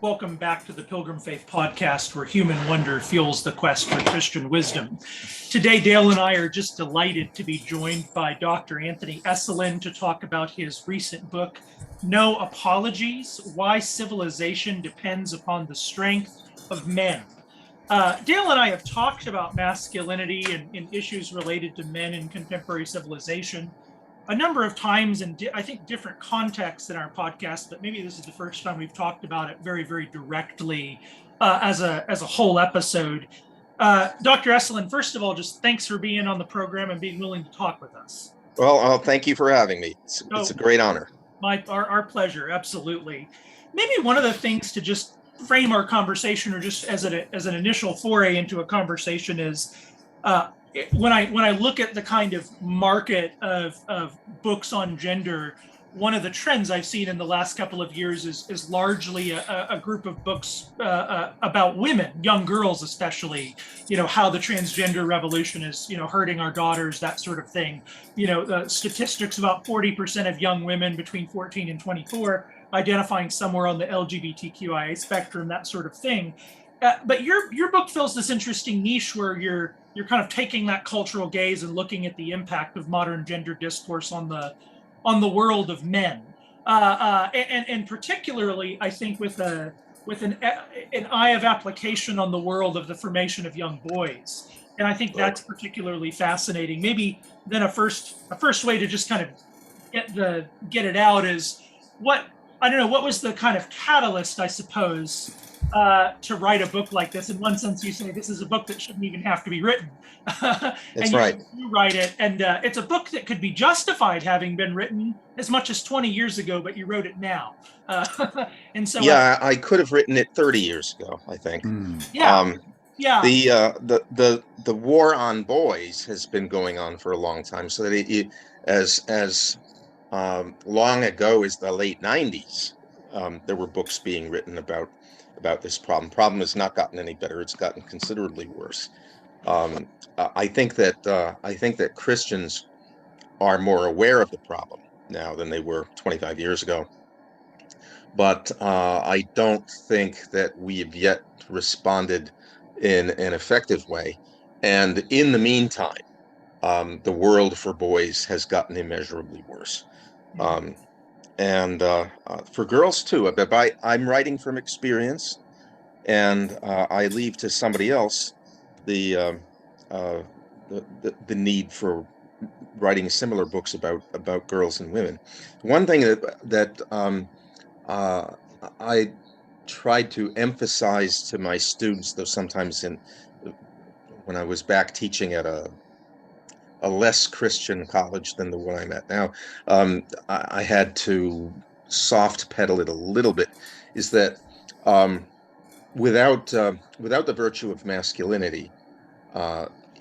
Welcome back to the Pilgrim Faith Podcast, where human wonder fuels the quest for Christian wisdom. Today, Dale and I are just delighted to be joined by Dr. Anthony Esolen to talk about his recent book, No Apologies: Why Civilization Depends Upon the Strength of Men. Dale and I have talked about masculinity and issues related to men in contemporary civilization a number of times in, I think, different contexts in our podcast, but maybe this is the first time we've talked about it very, very directly as a whole episode. Dr. Esolen, first of all, just thanks for being on the program and being willing to talk with us. Well, thank you for having me. It's a great honor. Our pleasure, absolutely. Maybe one of the things to just frame our conversation, or just as an initial foray into a conversation, is when I look at the kind of market of books on gender, one of the trends I've seen in the last couple of years is largely a group of books about women, young girls especially, how the transgender revolution is, hurting our daughters, that sort of thing. The statistics about 40% of young women between 14 and 24 identifying somewhere on the LGBTQIA spectrum, that sort of thing. But your book fills this interesting niche where you're kind of taking that cultural gaze and looking at the impact of modern gender discourse on the world of men, and particularly, I think, with an eye of application on the world of the formation of young boys. And I think that's particularly fascinating. Maybe then a first way to just kind of get it out is what was the kind of catalyst, I suppose, to write a book like this. In one sense, you say this is a book that shouldn't even have to be written. That's right. You write it, and it's a book that could be justified having been written as much as 20 years ago, but you wrote it now. And so, I could have written it 30 years ago, I think. The war on boys has been going on for a long time. So that as long ago as the late 90s, there were books being written about this problem. Problem has not gotten any better. It's gotten considerably worse. I think that Christians are more aware of the problem now than they were 25 years ago. But I don't think that we have yet responded in an effective way. And in the meantime, the world for boys has gotten immeasurably worse. And for girls too. But I'm writing from experience, and I leave to somebody else the need for writing similar books about girls and women. One thing that I tried to emphasize to my students, though sometimes when I was back teaching at a less Christian college than the one I'm at now, I had to soft pedal it a little bit, is that without the virtue of masculinity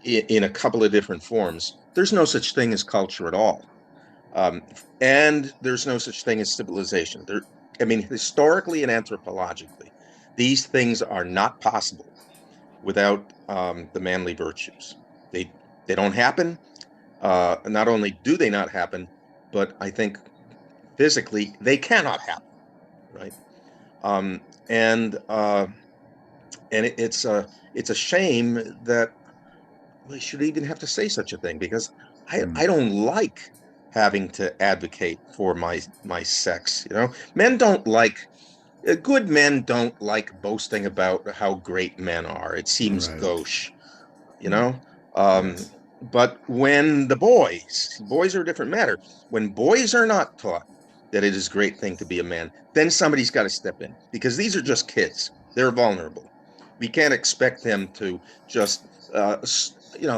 in a couple of different forms, there's no such thing as culture at all. And there's no such thing as civilization. Historically and anthropologically, these things are not possible without the manly virtues. They don't happen. Not only do they not happen, but I think physically they cannot happen, right? And it's a shame that we should even have to say such a thing, because I don't like having to advocate for my sex. Men don't like. Good men don't like boasting about how great men are. It seems gauche, But when the boys are a different matter. When boys are not taught that it is a great thing to be a man, then somebody's got to step in, because these are just kids. They're vulnerable. We can't expect them to just,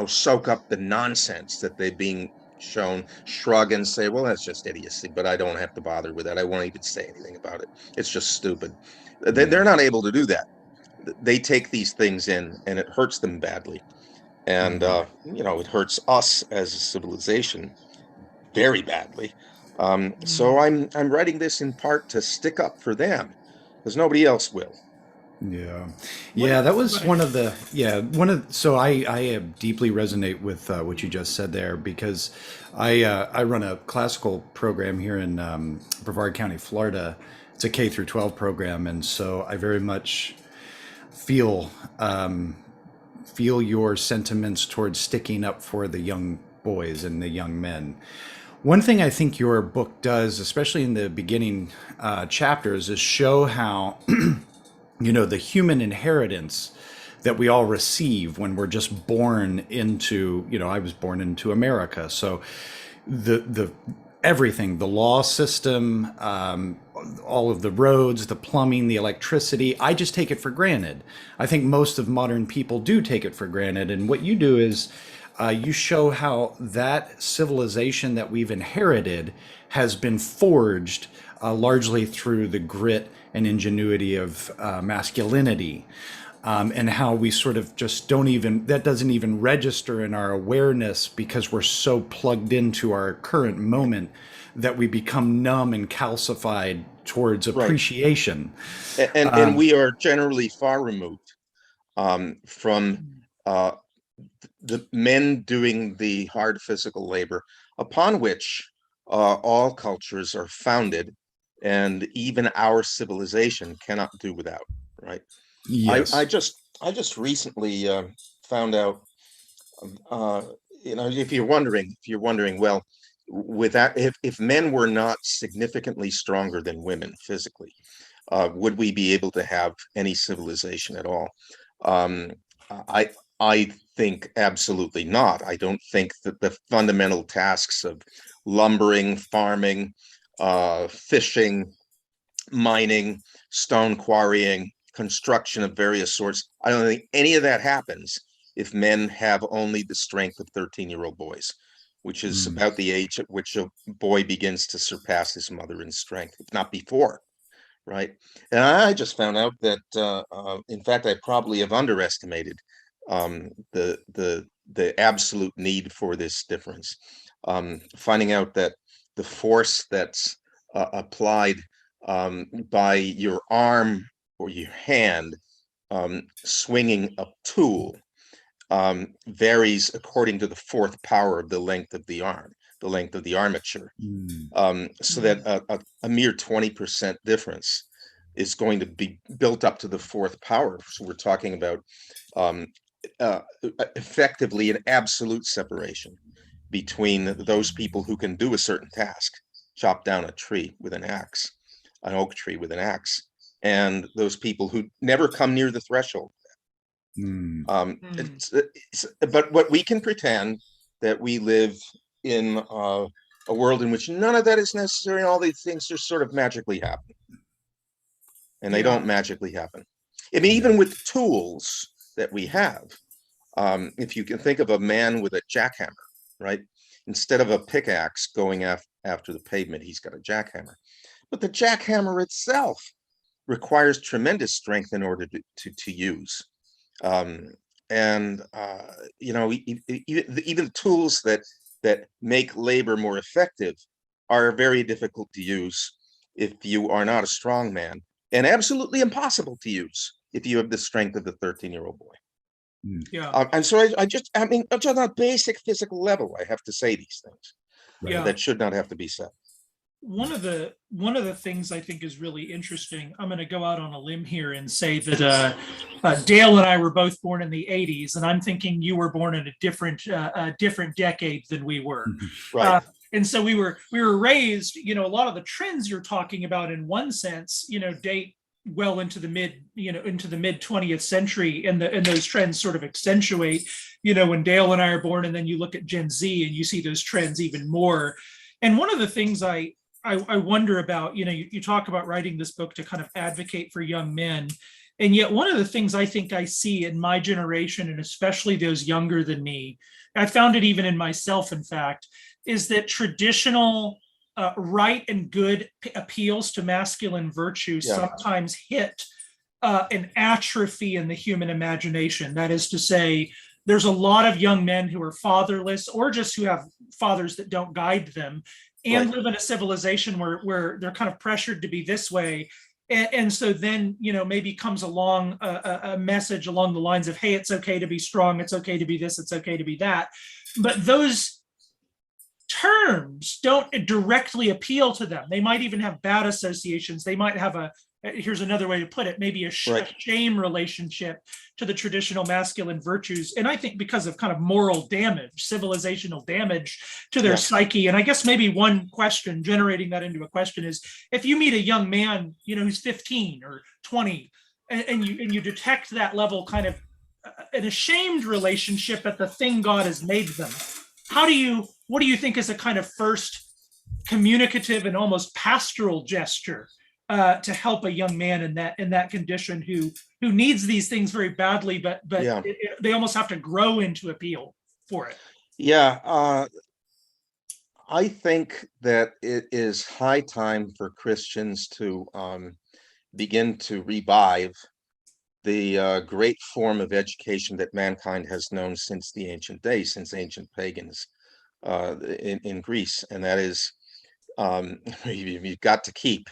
soak up the nonsense that they're being shown, shrug and say, well, that's just idiocy, but I don't have to bother with that. I won't even say anything about it. It's just stupid. They're not able to do that. They take these things in, and it hurts them badly. And, it hurts us as a civilization very badly. So I'm writing this in part to stick up for them, because nobody else will. Yeah, that was so I deeply resonate with what you just said there, because I run a classical program here in Brevard County, Florida, it's a K through 12 program, and so I very much feel your sentiments towards sticking up for the young boys and the young men. One thing I think your book does, especially in the beginning chapters, is show how the human inheritance that we all receive when we're just born into, I was born into America. So the everything, the law system, all of the roads, the plumbing, the electricity, I just take it for granted. I think most of modern people do take it for granted. And what you do is you show how that civilization that we've inherited has been forged largely through the grit and ingenuity of masculinity. And how we sort of just that doesn't even register in our awareness because we're so plugged into our current moment that we become numb and calcified towards appreciation. Right. And we are generally far removed from the men doing the hard physical labor upon which all cultures are founded, and even our civilization cannot do without, right? Yes. I just recently found out, if you're wondering, well, with that, if men were not significantly stronger than women physically, would we be able to have any civilization at all? I think absolutely not. I don't think that the fundamental tasks of lumbering, farming, fishing, mining, stone quarrying, construction of various sorts, I don't think any of that happens if men have only the strength of 13-year-old boys, which is about the age at which a boy begins to surpass his mother in strength, if not before, right? And I just found out that, in fact, I probably have underestimated the absolute need for this difference. Finding out that the force that's applied by your arm or your hand swinging a tool varies according to the fourth power of the length of the arm, the length of the armature. So that a mere 20% difference is going to be built up to the fourth power. So we're talking about effectively an absolute separation between those people who can do a certain task, chop down a tree with an axe, an oak tree with an axe, and those people who never come near the threshold. But what we can pretend that we live in a world in which none of that is necessary, and all these things just sort of magically happen. And they don't magically happen. I mean, even with the tools that we have, if you can think of a man with a jackhammer, right? Instead of a pickaxe going after the pavement, he's got a jackhammer. But the jackhammer itself requires tremendous strength in order to use. Even tools that make labor more effective are very difficult to use if you are not a strong man, and absolutely impossible to use if you have the strength of the 13-year-old boy. And so just on a basic physical level, I have to say these things that should not have to be said. One of the things I think is really interesting, I'm going to go out on a limb here and say that Dale and I were both born in the 80s, and I'm thinking you were born in a different decade than we were. Right. And so we were raised, a lot of the trends you're talking about in one sense, date well into the mid 20th century, and those trends sort of accentuate, when Dale and I are born, and then you look at Gen Z and you see those trends even more. And one of the things I wonder about, you talk about writing this book to kind of advocate for young men. And yet one of the things I think I see in my generation, and especially those younger than me, I found it even in myself, in fact, is that traditional right and good appeals to masculine virtue sometimes hit an atrophy in the human imagination. That is to say, there's a lot of young men who are fatherless, or just who have fathers that don't guide them, and live in a civilization where they're kind of pressured to be this way. And so then, maybe comes along a message along the lines of, hey, it's okay to be strong. It's okay to be this. It's okay to be that. But those terms don't directly appeal to them. They might even have bad associations. They might have here's another way to put it, maybe a shame relationship to the traditional masculine virtues. And I think because of kind of moral damage, civilizational damage to their psyche. And I guess maybe one question, generating that into a question, is if you meet a young man, who's 15 or 20, and you detect that level kind of an ashamed relationship at the thing God has made them, what do you think is a kind of first communicative and almost pastoral gesture to help a young man in that condition who needs these things very badly, but they almost have to grow into appeal for it? Yeah, I think that it is high time for Christians to begin to revive the great form of education that mankind has known since the ancient days, since ancient pagans in Greece, and that is you've got to keep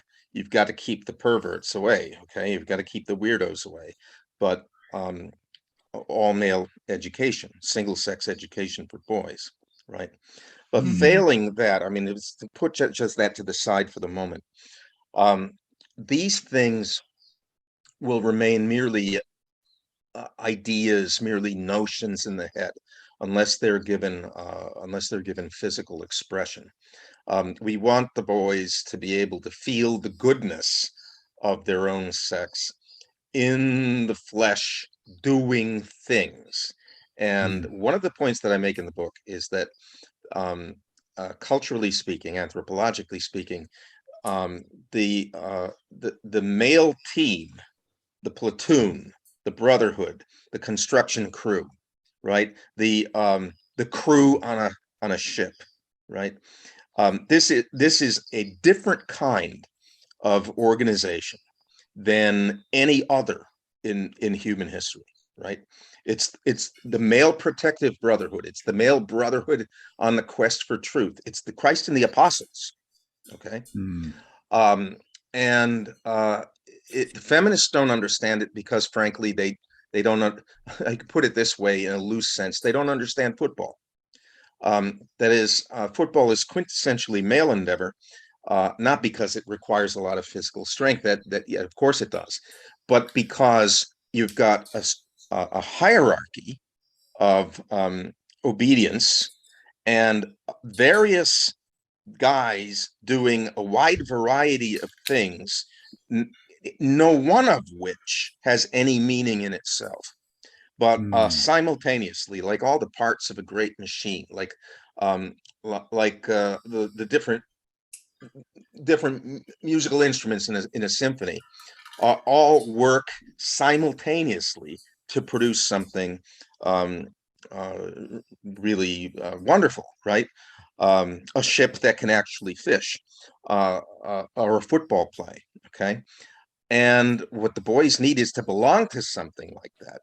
the perverts away. Okay, you've got to keep the weirdos away, but all male education, single sex education for boys, right? But failing that, I mean, it's to put just that to the side for the moment. These things will remain merely ideas, merely notions in the head, unless they're given physical expression. We want the boys to be able to feel the goodness of their own sex in the flesh, doing things. And one of the points that I make in the book is that culturally speaking, anthropologically speaking, the male team, the platoon, the brotherhood, the construction crew, right? The crew on a ship, right? This is a different kind of organization than any other in human history, right? It's the male protective brotherhood. It's the male brotherhood on the quest for truth. It's the Christ and the apostles, okay? Feminists don't understand it because, frankly, they don't. I could put it this way in a loose sense: they don't understand football. That is, football is quintessentially male endeavor, not because it requires a lot of physical strength. That yeah, of course it does, but because you've got a hierarchy of obedience and various guys doing a wide variety of things, no one of which has any meaning in itself, but simultaneously, like all the parts of a great machine, like the different musical instruments in a symphony, all work simultaneously to produce something really wonderful, right? A ship that can actually fish, or a football play, okay? And what the boys need is to belong to something like that,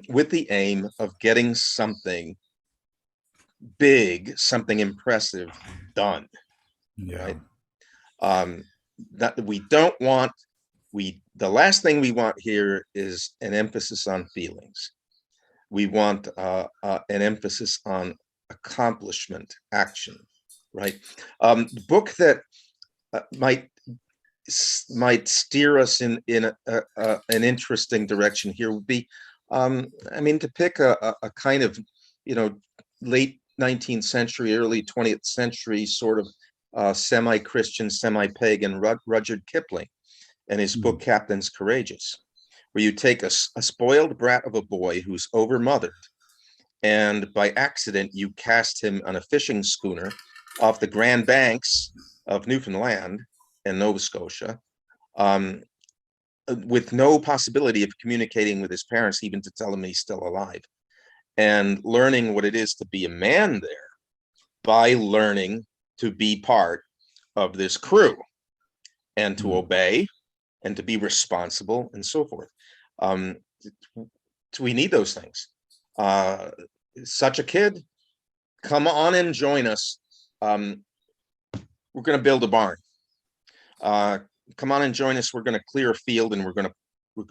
with the aim of getting something big, something impressive done, right? That we don't want. The last thing we want here is an emphasis on feelings. We want an emphasis on accomplishment, action, right? The book that might steer us in an interesting direction here would be, I mean, to pick a kind of, late 19th century, early 20th century sort of semi-Christian, semi-pagan Rudyard Kipling and his book Captain's Courageous, where you take a spoiled brat of a boy who's overmothered, and by accident you cast him on a fishing schooner off the Grand Banks of Newfoundland and Nova Scotia, with no possibility of communicating with his parents, even to tell him he's still alive, and learning what it is to be a man there by learning to be part of this crew and to obey and to be responsible and so forth. We need those things. Such a kid, come on and join us. We're going to build a barn. Come on and join us. We're going to clear a field, and we're going to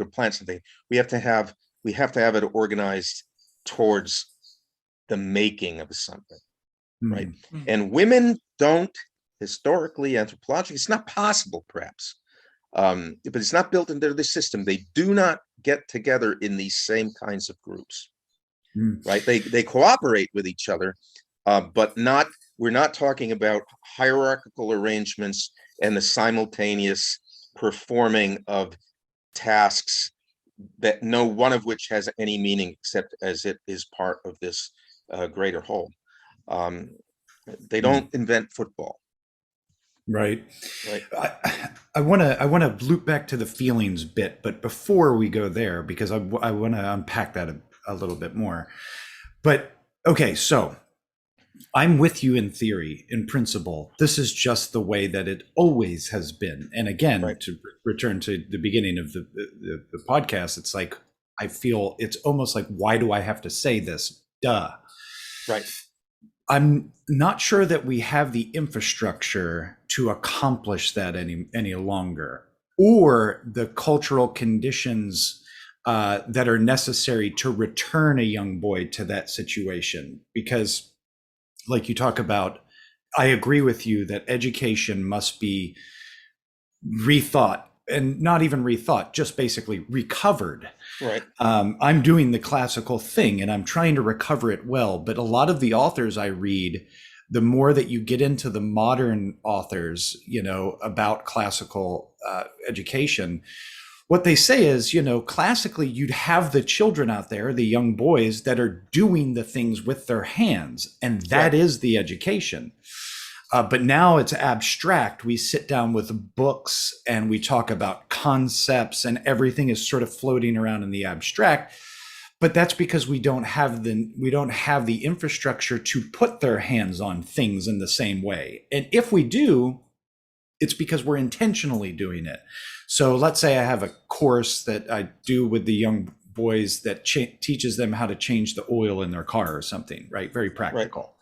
plant something. We have to have it organized towards the making of something. right? Mm. And women don't historically, anthropologically, it's not possible, perhaps, but it's not built into the system. They do not get together in these same kinds of groups, right? They cooperate with each other, but not. We're not talking about hierarchical arrangements and the simultaneous performing of tasks that no one of which has any meaning except as it is part of this greater whole. They don't invent football. Right. Right. I want to loop back to the feelings bit, but before we go there, because I want to unpack that a little bit more. But okay, so I'm with you in theory, in principle. This is just the way that it always has been. And again, Right. to return to the beginning of the podcast, it's like I feel it's almost like, why do I have to say this? Duh. Right. I'm not sure that we have the infrastructure to accomplish that any longer, or the cultural conditions that are necessary to return a young boy to that situation. Because, like you talk about, I agree with you that education must be rethought, and not even rethought, just basically recovered. Right. I'm doing the classical thing and I'm trying to recover it well. But a lot of the authors I read, the more that you get into the modern authors, about classical education, what they say is, classically, you'd have the children out there, the young boys that are doing the things with their hands. And that is the education. But now it's abstract. We sit down with books and we talk about concepts, and everything is sort of floating around in the abstract. But that's because we don't have the infrastructure to put their hands on things in the same way. And if we do, it's because we're intentionally doing it. So let's say I have a course that I do with the young boys that teaches them how to change the oil in their car or something, right? Very practical.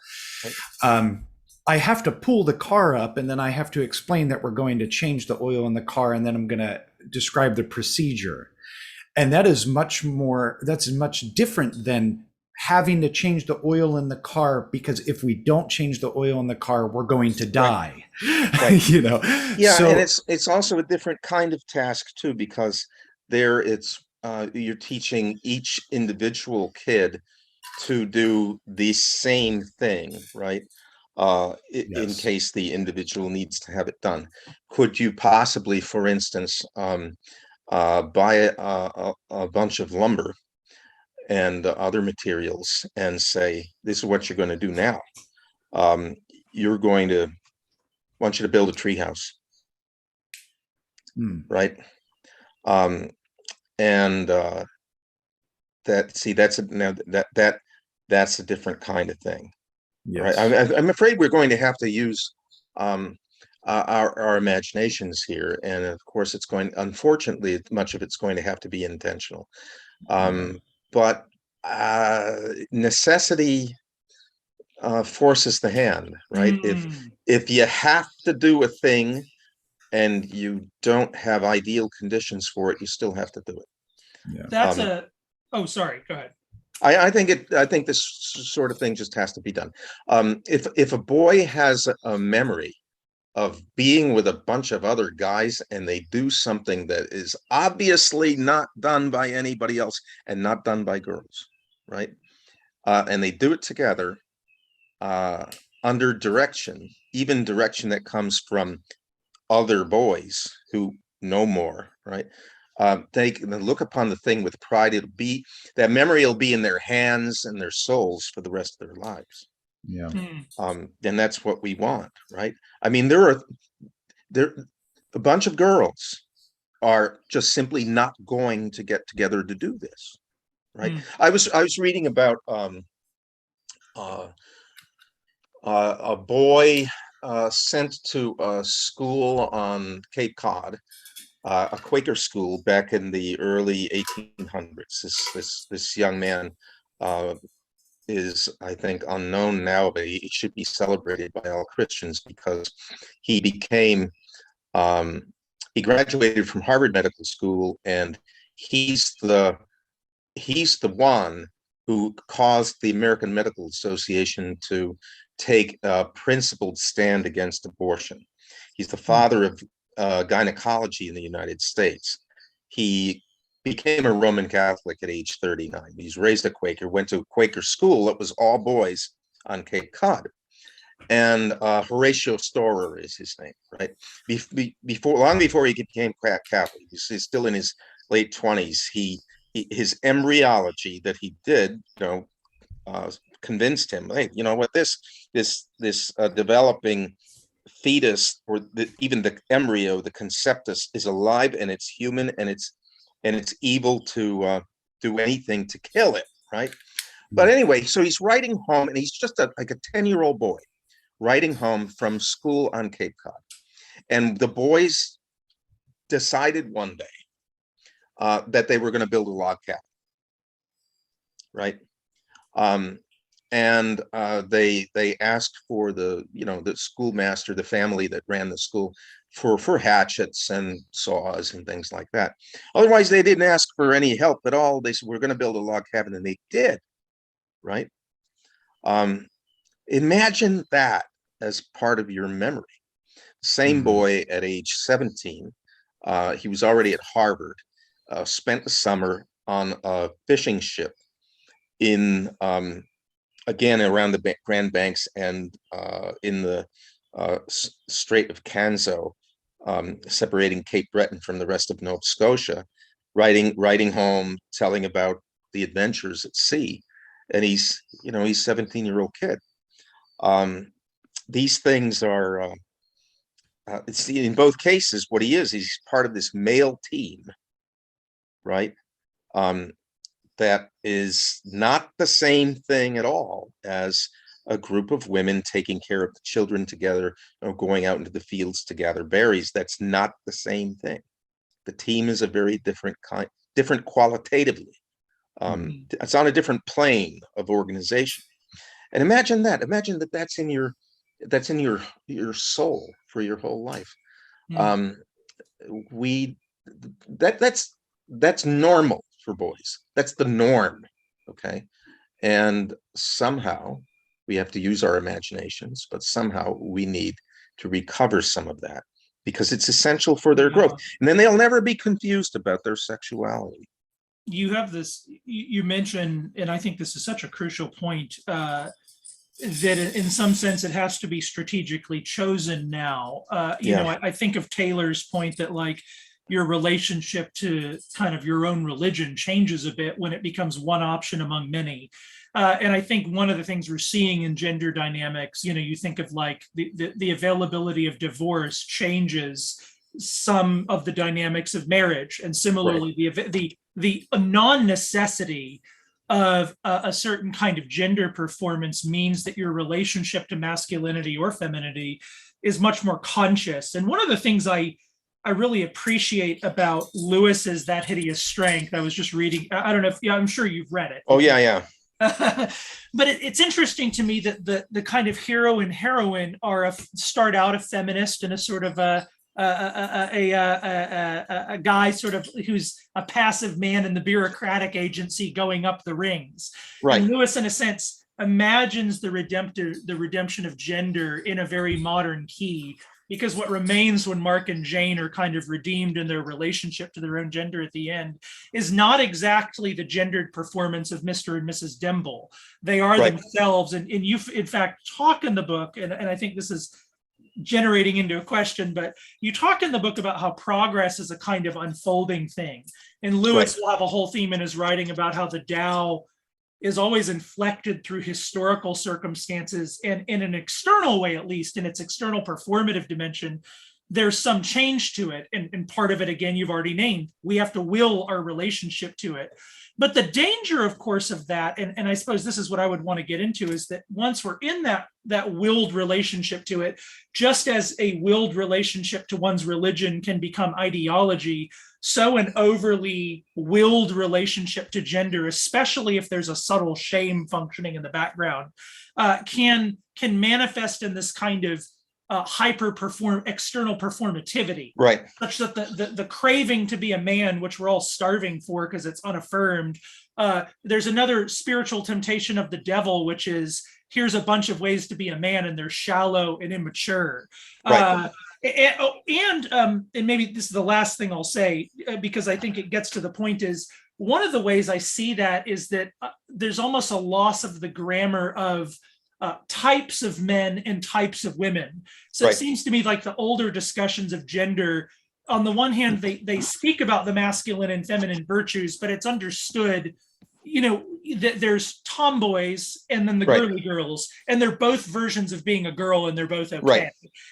Right. I have to pull the car up, and then I have to explain that we're going to change the oil in the car, and then I'm going to describe the procedure. And that's much different than having to change the oil in the car, because if we don't change the oil in the car, we're going to die. Right. Yeah, so, and it's also a different kind of task too, because there you're teaching each individual kid to do the same thing, right? In case the individual needs to have it done. Could you possibly, for instance, buy a bunch of lumber and other materials and say, this is what you're going to do now. Want you to build a treehouse, right? That's a different kind of thing. Yes. Right. I'm afraid we're going to have to use our imaginations here, and of course, unfortunately, much of it's going to have to be intentional. But necessity forces the hand, right? If you have to do a thing and you don't have ideal conditions for it, you still have to do it. Yeah. Oh, sorry. Go ahead. I think this sort of thing just has to be done. If a boy has a memory of being with a bunch of other guys and they do something that is obviously not done by anybody else and not done by girls, right? And they do it together under direction, even direction that comes from other boys who know more, right? They look upon the thing with pride. That memory will be in their hands and their souls for the rest of their lives. Yeah. And that's what we want, right? I mean, there a bunch of girls are just simply not going to get together to do this, right? I was reading about a boy sent to a school on Cape Cod, a Quaker school back in the early 1800s. This young man is, I think, unknown now, but he should be celebrated by all Christians because he graduated from Harvard Medical School, and he's the one who caused the American Medical Association to take a principled stand against abortion. He's the father of gynecology in the United States. He became a Roman Catholic at age 39. He's raised a Quaker, went to a Quaker school that was all boys on Cape Cod. And Horatio Storer is his name, right? Long before he became Catholic, he's still in his late 20s. His embryology that he did, convinced him, hey, you know what, this developing fetus, or even the embryo, the conceptus, is alive and it's human, and it's evil to do anything to kill it, right? But anyway, so he's writing home, and he's just like a 10-year-old boy writing home from school on Cape Cod. And the boys decided one day that they were going to build a log cabin, right? And they asked for the schoolmaster, the family that ran the school, for hatchets and saws and things like that. Otherwise, they didn't ask for any help at all. They said, we're going to build a log cabin, and they did, right? Imagine that as part of your memory. Same boy at age 17, he was already at Harvard, spent the summer on a fishing ship in, again, around the Grand Banks and in the Strait of Canso, separating Cape Breton from the rest of Nova Scotia, writing home, telling about the adventures at sea. And he's a 17-year-old kid. These things are, it's in both cases what he is. He's part of this male team, right? That is not the same thing at all as a group of women taking care of the children together, or going out into the fields to gather berries. That's not the same thing. The team is a very different qualitatively. It's on a different plane of organization. And imagine that's in your soul for your whole life. That's normal for boys. That's the norm. Okay. And somehow we have to use our imaginations, but somehow we need to recover some of that, because it's essential for their growth. And then they'll never be confused about their sexuality. You have this, you mentioned, and I think this is such a crucial point, that in some sense it has to be strategically chosen now. I think of Taylor's point that, like, your relationship to kind of your own religion changes a bit when it becomes one option among many. And I think one of the things we're seeing in gender dynamics, you think of like the availability of divorce changes some of the dynamics of marriage, and similarly, right, the non-necessity of a certain kind of gender performance means that your relationship to masculinity or femininity is much more conscious. And one of the things I really appreciate about Lewis's That Hideous Strength, I was just reading, I don't know if, I'm sure you've read it. Oh, yeah. But it's interesting to me that the kind of hero and heroine start out a feminist and a sort of a guy sort of who's a passive man in the bureaucratic agency going up the rings. Right. And Lewis, in a sense, imagines the redemption of gender in a very modern key, because what remains when Mark and Jane are kind of redeemed in their relationship to their own gender at the end is not exactly the gendered performance of Mr. and Mrs. Demble. They are themselves. And you, in fact, talk in the book, and I think this is generating into a question, but you talk in the book about how progress is a kind of unfolding thing. And Lewis will have a whole theme in his writing about how the Tao is always inflected through historical circumstances, and in an external way, at least in its external performative dimension, there's some change to it. And part of it, again, you've already named, we have to will our relationship to it. But the danger, of course, of that, and I suppose this is what I would want to get into, is that once we're in that willed relationship to it, just as a willed relationship to one's religion can become ideology, so an overly willed relationship to gender, especially if there's a subtle shame functioning in the background, can manifest in this kind of external performativity, Right. such that the craving to be a man, which we're all starving for because it's unaffirmed. There's another spiritual temptation of the devil, which is here's a bunch of ways to be a man, and they're shallow and immature. Right. And maybe this is the last thing I'll say, because I think it gets to the point, is one of the ways I see that is that there's almost a loss of the grammar of types of men and types of women. So Right. It seems to me like the older discussions of gender, on the one hand, they speak about the masculine and feminine virtues, but it's understood, that there's tomboys and then the Right. girly girls, and they're both versions of being a girl, and they're both okay. Right.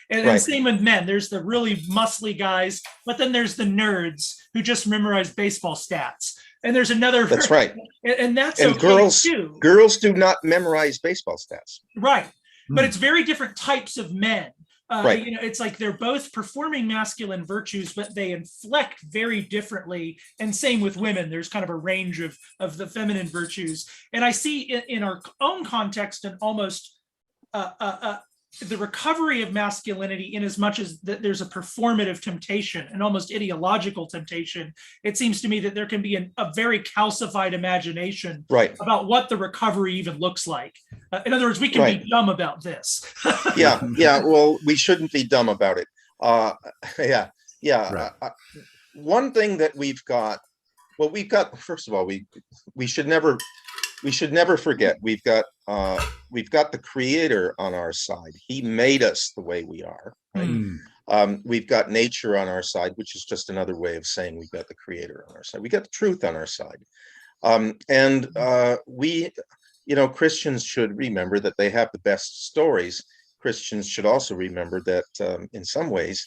And Right. same with men. There's the really muscly guys, but then there's the nerds who just memorize baseball stats. And there's another. That's right. And that's And okay too. Girls do not memorize baseball stats. Right. But it's very different types of men. Right. It's like they're both performing masculine virtues, but they inflect very differently. And same with women. There's kind of a range of the feminine virtues. And I see in our own context an almost the recovery of masculinity, in as much as that there's a performative temptation, an almost ideological temptation. It seems to me that there can be a very calcified imagination Right. about what the recovery even looks like. In other words, we can Right. be dumb about this. Yeah. Well, we shouldn't be dumb about it. Yeah. Right. One thing that we've got, first of all, we should never forget we've got the Creator on our side. He made us the way we are. Right? We've got nature on our side, which is just another way of saying we've got the Creator on our side. We got the truth on our side. Christians should remember that they have the best stories. Christians should also remember that in some ways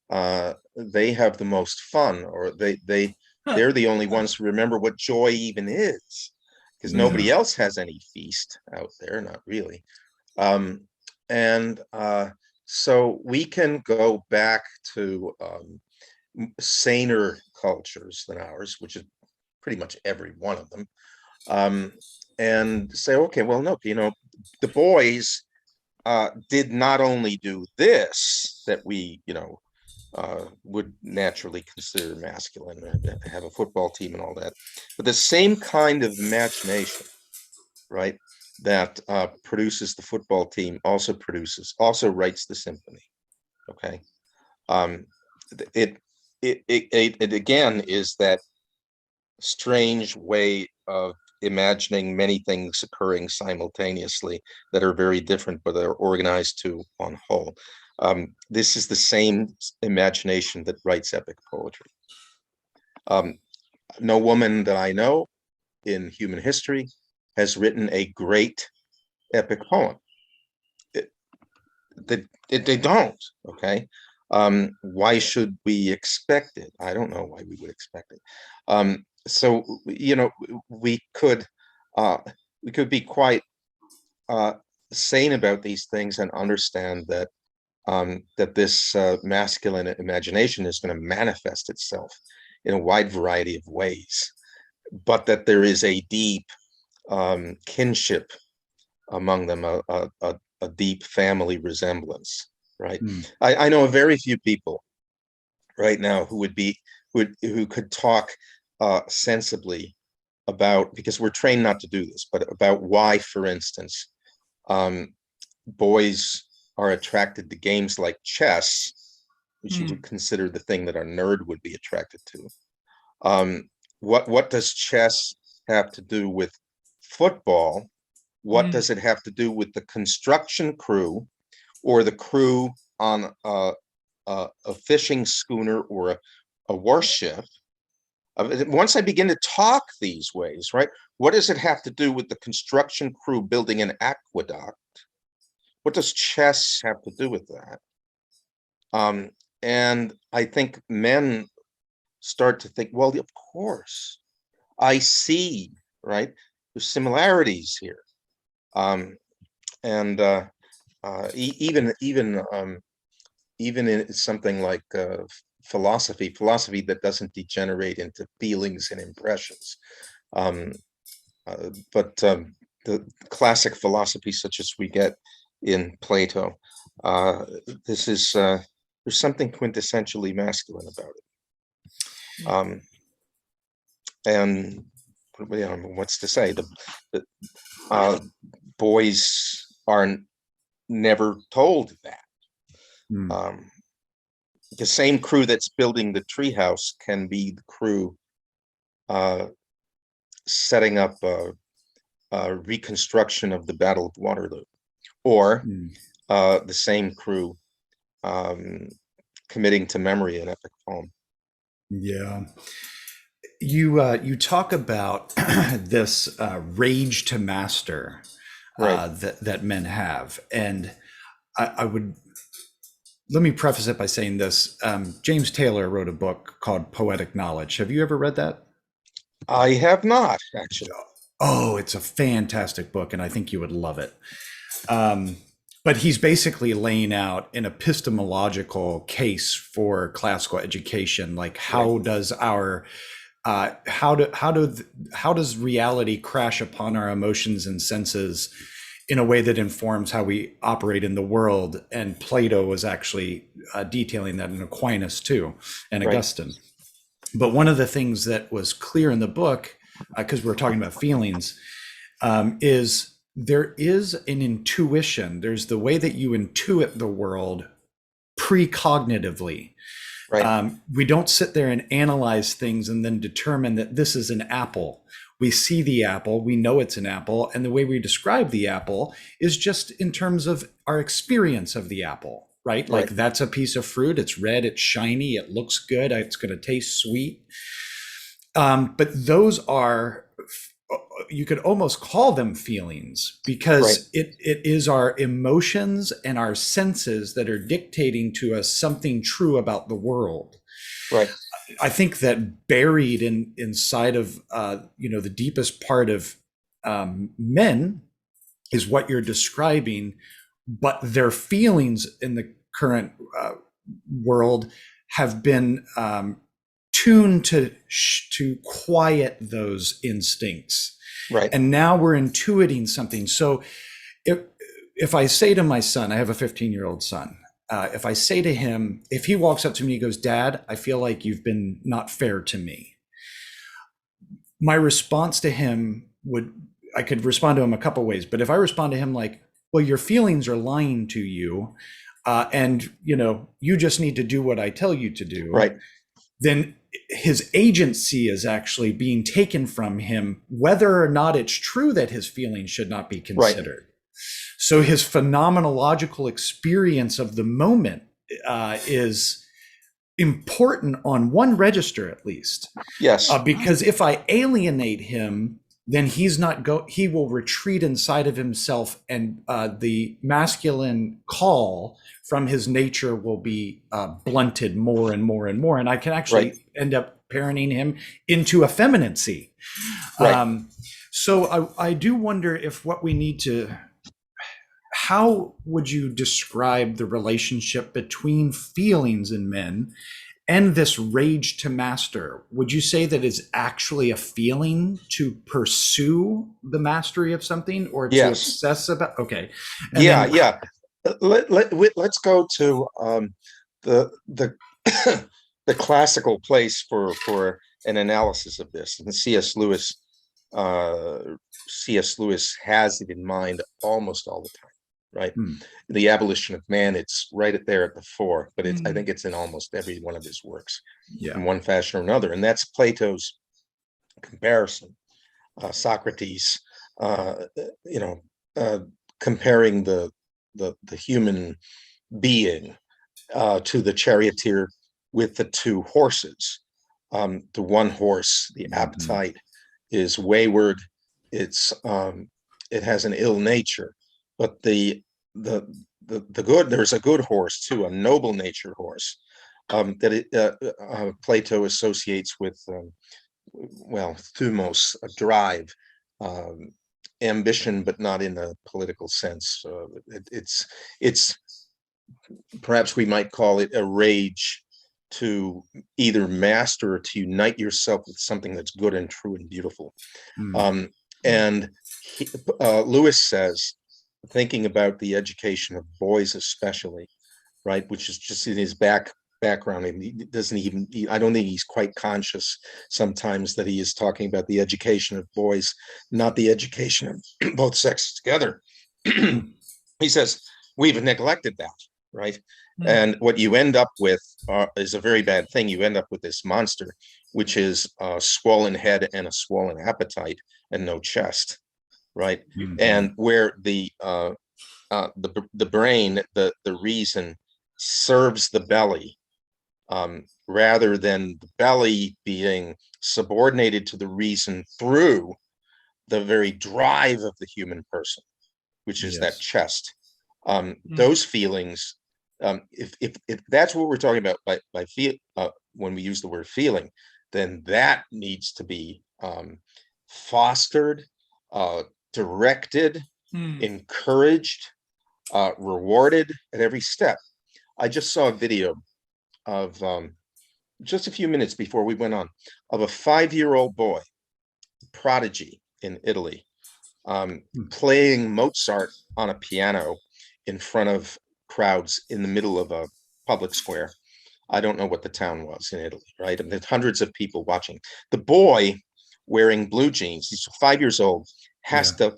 they have the most fun, or they're the only ones who remember what joy even is, because nobody else has any feast out there, not really. So we can go back to saner cultures than ours, which is pretty much every one of them, and say, okay, well, no, the boys did not only do this that we, would naturally consider masculine, have a football team and all that, but the same kind of imagination, right, that produces the football team also writes the symphony. Okay. It again is that strange way of imagining many things occurring simultaneously that are very different, but are organized to one whole. This is the same imagination that writes epic poetry. No woman that I know in human history has written a great epic poem. They don't. Okay. Why should we expect it? I don't know why we would expect it. So we could be quite sane about these things and understand that that this masculine imagination is going to manifest itself in a wide variety of ways, but that there is a deep kinship among them, a deep family resemblance, right? I know very few people right now who could talk sensibly about, because we're trained not to do this, but about why, for instance, boys are attracted to games like chess, which you would consider the thing that a nerd would be attracted to. What does chess have to do with football? What does it have to do with the construction crew, or the crew on a fishing schooner or a warship? Once I begin to talk these ways, right, what does it have to do with the construction crew building an aqueduct? What does chess have to do with that? And I think men start to think, well, of course, I see, right? There's similarities here. Even in something like philosophy that doesn't degenerate into feelings and impressions, but the classic philosophy such as we get in Plato, This is there's something quintessentially masculine about it. And what's to say? The boys are never told that. The same crew that's building the treehouse can be the crew setting up a reconstruction of the Battle of Waterloo, or the same crew committing to memory an epic poem. Yeah. You talk about this rage to master that men have, and I would let me preface it by saying this. James Taylor wrote a book called Poetic Knowledge. Have you ever read that? I have not, actually. Oh, it's a fantastic book, and I think you would love it. But he's basically laying out an epistemological case for classical education, like how does our how does reality crash upon our emotions and senses in a way that informs how we operate in the world? And Plato was actually detailing that, in Aquinas too, and Augustine. But one of the things that was clear in the book, because we're talking about feelings, is there is an intuition. There's the way that you intuit the world precognitively. We don't sit there and analyze things and then determine that this is an apple. We see the apple, we know it's an apple, and the way we describe the apple is just in terms of our experience of the apple, right? Like that's a piece of fruit, it's red, it's shiny, it looks good, it's going to taste sweet. But those are, you could almost call them feelings, because it is our emotions and our senses that are dictating to us something true about the world. I think that buried inside of the deepest part of men is what you're describing, but their feelings in the current world have been tuned to quiet those instincts. And now we're intuiting something. So if I say to my son, I have a 15-year-old son, if I say to him, if he walks up to me, he goes, "Dad, I feel like you've been not fair to me." My response to him I could respond to him a couple ways, but if I respond to him like, "Well, your feelings are lying to you, and you just need to do what I tell you to do," then his agency is actually being taken from him, whether or not it's true that his feelings should not be considered. So his phenomenological experience of the moment is important on one register, at least. Because if I alienate him, then he will retreat inside of himself, and the masculine call from his nature will be blunted more and more and more. And I can actually end up parenting him into effeminacy. So I do wonder if what we need to, how would you describe the relationship between feelings in men and this rage to master? Would you say that it's actually a feeling to pursue the mastery of something, or to obsess about? Okay. Let's go to the the classical place for an analysis of this. And C.S. Lewis has it in mind almost all the time. The Abolition of Man, it's right there at the fore, but I think it's in almost every one of his works in one fashion or another. And that's Plato's comparison. Socrates, comparing the human being to the charioteer with the two horses. The one horse, the appetite, is wayward. It has an ill nature. But the good, there's a good horse too, a noble natured horse that Plato associates with thumos, a drive, ambition, but not in a political sense. It's perhaps we might call it a rage to either master or to unite yourself with something that's good and true and beautiful. And Lewis says thinking about the education of boys, especially, right, which is just in his background, and he doesn't even, I don't think he's quite conscious sometimes that he is talking about the education of boys, not the education of both sexes together. He says, we've neglected that, right? And what you end up with is a very bad thing. You end up with this monster, which is a swollen head and a swollen appetite and no chest, right? And where the brain, the reason, serves the belly, rather than the belly being subordinated to the reason through the very drive of the human person, which is that chest. Those feelings, if that's what we're talking about by feel, when we use the word feeling, then that needs to be fostered, directed, encouraged, rewarded at every step. I just saw a video of just a few minutes before we went on, of a 5-year-old boy, prodigy in Italy, playing Mozart on a piano in front of crowds in the middle of a public square. I don't know what the town was in Italy, right? And there's hundreds of people watching. The boy, wearing blue jeans, he's 5 years old, has to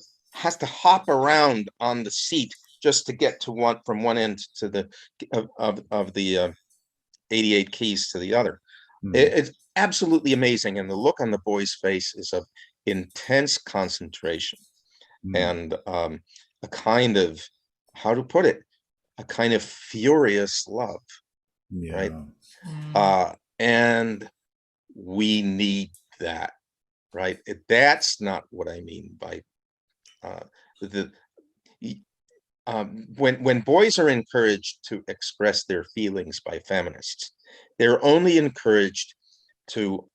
hop around on the seat just to get to from one end to the of the 88 keys to the other. It's absolutely amazing, and the look on the boy's face is of intense concentration and a kind of, how to put it, a kind of furious love, right? And we need that, right? That's not what I mean by when boys are encouraged to express their feelings by feminists, they're only encouraged to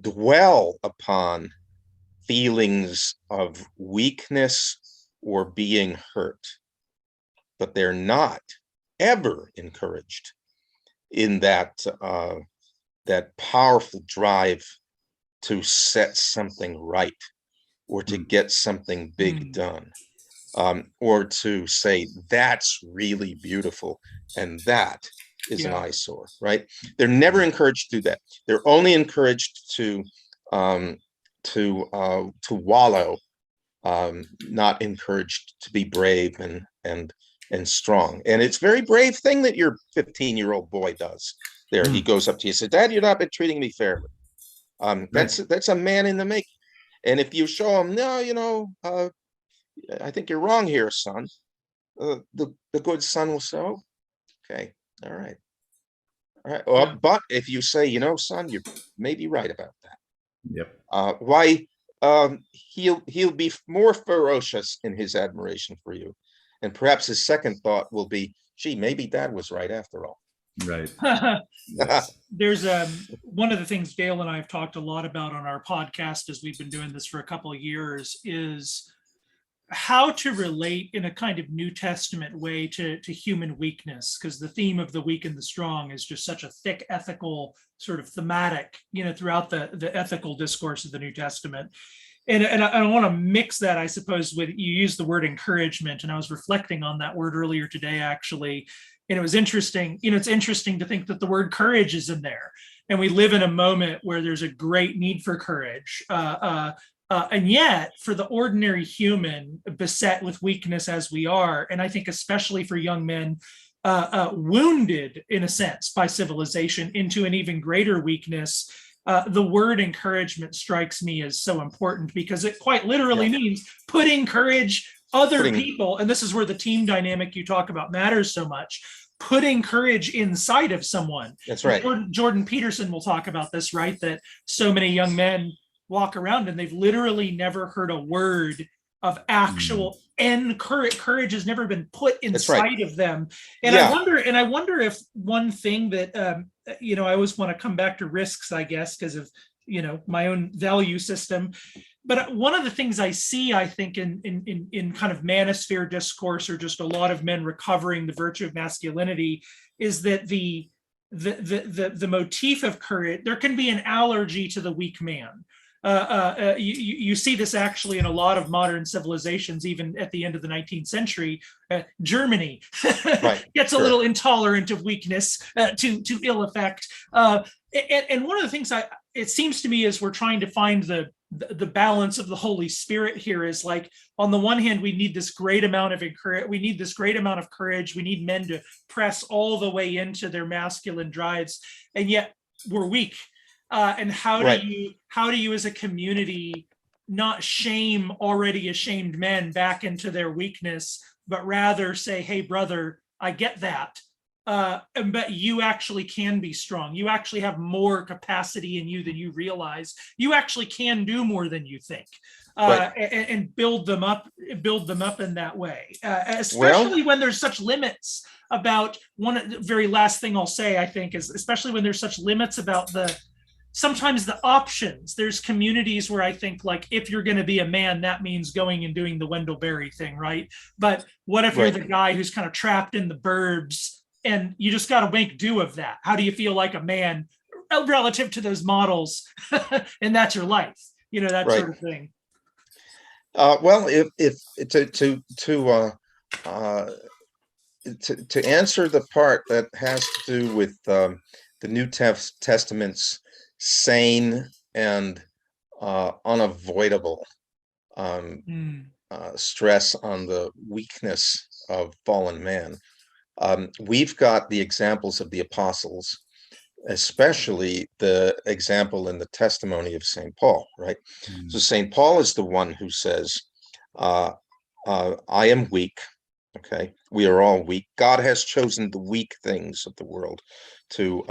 dwell upon feelings of weakness or being hurt, but they're not ever encouraged in that powerful drive to set something right, or to get something big done, or to say that's really beautiful and that is an eyesore, right? They're never encouraged to do that. They're only encouraged to wallow, not encouraged to be brave and strong. And it's a very brave thing that your 15-year-old boy does there. He goes up to you and says, "Dad, you're not been treating me fairly." That's a man in the making. And if you show him, no, I think you're wrong here, son, the good son will say, "Oh, okay, all right. But if you say, son, you may be right about that. Why? He'll be more ferocious in his admiration for you, and perhaps his second thought will be, gee, maybe Dad was right after all." Right. There's one of the things Dale and I have talked a lot about on our podcast, as we've been doing this for a couple of years, is how to relate in a kind of New Testament way to human weakness, because the theme of the weak and the strong is just such a thick ethical sort of thematic, throughout the ethical discourse of the New Testament. And I want to mix that, I suppose, with, you use the word encouragement, and I was reflecting on that word earlier today, actually. And it was interesting, it's interesting to think that the word courage is in there. And we live in a moment where there's a great need for courage. And yet, for the ordinary human beset with weakness as we are, and I think especially for young men, wounded in a sense by civilization into an even greater weakness, the word encouragement strikes me as so important, because it quite literally means putting courage other people, and this is where the team dynamic you talk about matters so much, putting courage inside of someone. That's right. Jordan Peterson will talk about this, right? That so many young men walk around and they've literally never heard a word of actual courage has never been put inside of them. And I wonder if one thing that I always want to come back to risks, I guess, because of my own value system. But one of the things I see, I think, in kind of manosphere discourse, or just a lot of men recovering the virtue of masculinity, is that the motif of courage, there can be an allergy to the weak man. You see this actually in a lot of modern civilizations, even at the end of the 19th century. Germany gets a little intolerant of weakness to ill effect. And one of the things it seems to me is we're trying to find the balance of the Holy Spirit here is like, on the one hand, we need this great amount of courage. We need men to press all the way into their masculine drives, and yet we're weak. And how do you as a community not shame already ashamed men back into their weakness, but rather say, hey, brother, I get that. But you actually can be strong. You actually have more capacity in you than you realize. You actually can do more than you think, and build them up in that way. Especially when there's such limits about one very last thing I'll say, I think, is especially when there's such limits about sometimes the options. There's communities where I think, like, if you're going to be a man, that means going and doing the Wendell Berry thing, right? But what if you're the guy who's kind of trapped in the burbs and you just got to make do of that? How do you feel like a man relative to those models? And that's your life, that sort of thing. Well, if to answer the part that has to do with the New Testament's sane and unavoidable stress on the weakness of fallen man, we've got the examples of the apostles, especially the example in the testimony of St. Paul, right? So St. Paul is the one who says, I am weak. Okay, we are all weak. God has chosen the weak things of the world to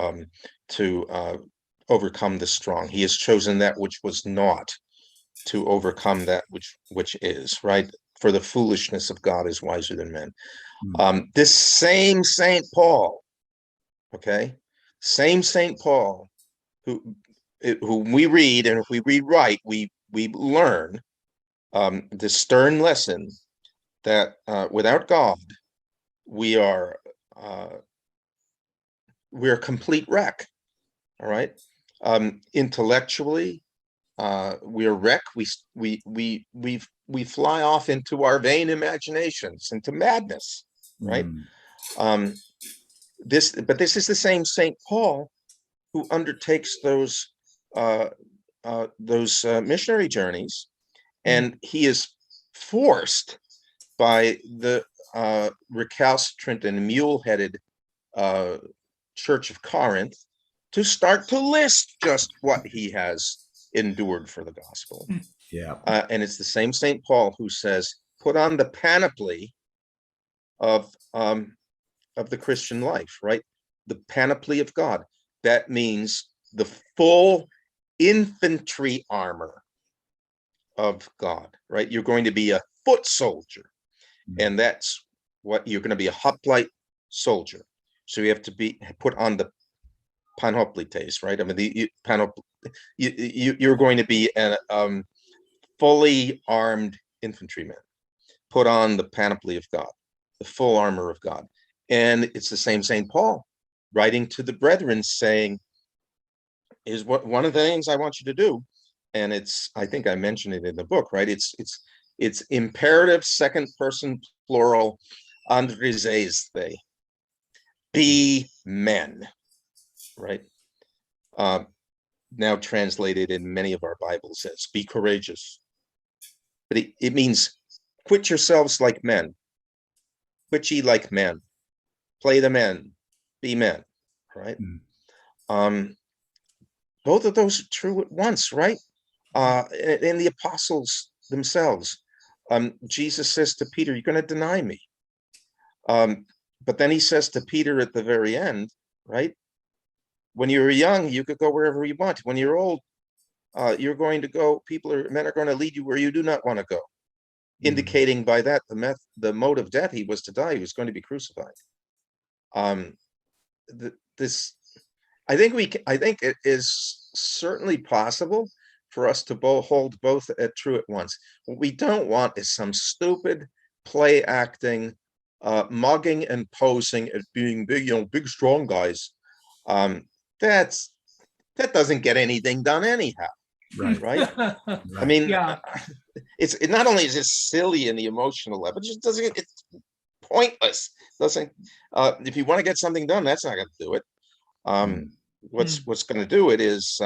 overcome the strong. He has chosen that which was not to overcome that which is, right? For the foolishness of God is wiser than men. This same St. Paul, same St. Paul, who we read, and if we read right, we learn the stern lesson that without God, we are we're a complete wreck. All right. Intellectually, we're a wreck. We fly off into our vain imaginations, into madness, right? This is the same St. Paul who undertakes those missionary journeys, and he is forced by the recalcitrant and mule-headed Church of Corinth to start to list just what he has endured for the gospel. And it's the same St. Paul who says, put on the panoply of the Christian life, right? The panoply of God. That means the full infantry armor of God, right? You're going to be a foot soldier, and that's what you're going to be, a hoplite soldier. So you have to be put on the panoplites, right? I mean, you're going to be a fully armed infantryman. Put on the panoply of God, the full armor of God. And it's the same St. Paul writing to the brethren saying, is what one of the things I want you to do. And I think I mentioned it in the book, right? It's imperative, second person plural, andrizes they. Be men, right? Now translated in many of our Bibles as be courageous. But it means quit yourselves like men. Quit ye like men. Play the men. Be men, right? Both of those are true at once, right? And the apostles themselves. Jesus says to Peter, you're going to deny me. But then he says to Peter at the very end, right? When you're young, you could go wherever you want. When you're old, you're going to go, men are going to lead you where you do not want to go. Indicating by that the mode of death he was to die, he was going to be crucified. I think it is certainly possible for us to hold both true at once. What we don't want is some stupid play acting, mugging and posing as being big strong guys. That doesn't get anything done anyhow. Right. right? Right. I mean, Yeah. it not only is it silly in the emotional level, it just doesn't. It's pointless. Doesn't. If you want to get something done, that's not going to do it. What's going to do it is,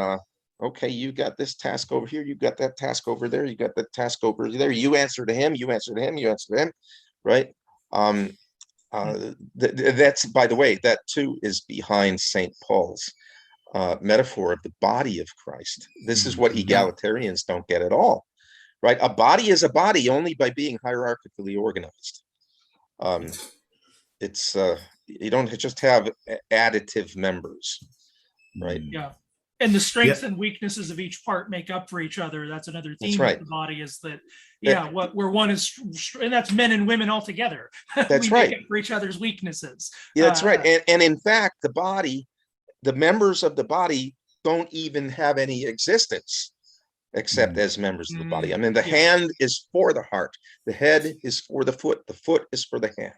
okay, you got this task over here, you got that task over there, you got that task over there. You answer to him, you answer to him, you answer to him, right? That's, by the way, that too is behind St. Paul's metaphor of the body of Christ. This is what egalitarians don't get at all, right? A body is a body only by being hierarchically organized. It's you don't just have additive members, right? Yeah. And the strengths and weaknesses of each part make up for each other. That's another theme of the body, is that, where one is, and that's men and women all together. That's we right. make up for each other's weaknesses. Yeah, that's right. And in fact, the body, the members of the body don't even have any existence except as members of the body. I mean, the hand is for the heart, the head is for the foot is for the hand.